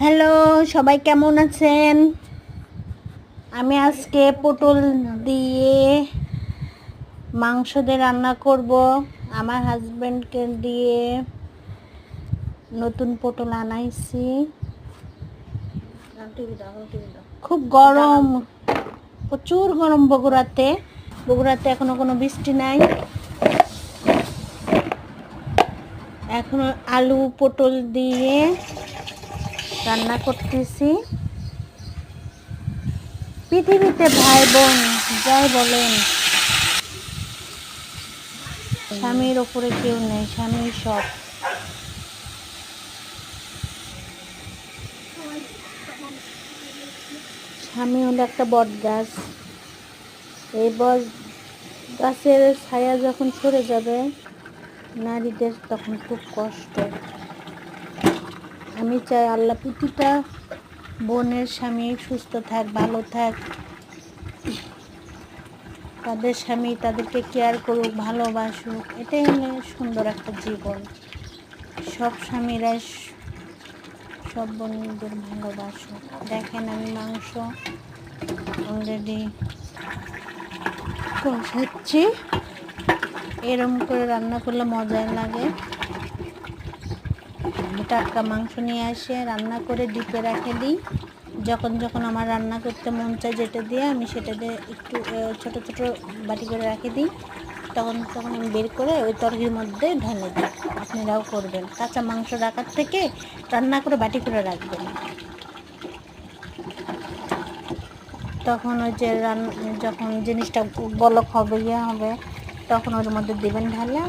Hello, সবাই কেমন আছেন? আমি আজকে পটল দিয়ে মাংস দিয়ে রান্না করব। আমার হাজবেন্ডকে দিয়ে নতুন পটল আনাইছি। খুব গরম, প্রচুর গরম বগুড়াতে। এখনো কোনো বৃষ্টি নাই। এখন আলু পটল দিয়ে রান্না করতেছি। পৃথিবীতে ভাই বোন যাই বলেন, স্বামীর ওপরে কেউ নেই, স্বামী সব। স্বামী হলো একটা বট গাছ। এই বট গাছের ছায়া যখন সরে যাবে নারীদের, তখন খুব কষ্ট। আমি চাই আল্লাহ প্রতিটা বোনের স্বামী সুস্থ থাক, ভালো থাক, তাদের স্বামী তাদেরকে কেয়ার করুক, ভালোবাসুক। এটাই হলো সুন্দর একটা জীবন। সব স্বামীরা সব বোনদের ভালোবাসুক। দেখেন, আমি মাংস অলরেডি কষাচ্ছি। এরম করে রান্না করলে মজাই লাগে। টাটকা মাংস নিয়ে আসে রান্না করে ডিপে রেখে দিই। যখন যখন আমার রান্না করতে মন চায় যেটা দিয়ে, আমি সেটা দিয়ে একটু ছোট ছোট বাটি করে রেখে দিই। তখন তখন আমি বের করে ওই তরকারির মধ্যে ঢেলে দিই। আপনারাও করবেন। কাঁচা মাংস রাখার থেকে রান্না করে বাটি করে রাখবেন। তখন ওই যে যখন জিনিসটা বলক হবে, হবে, তখন ওর মধ্যে দেবেন ঢালে।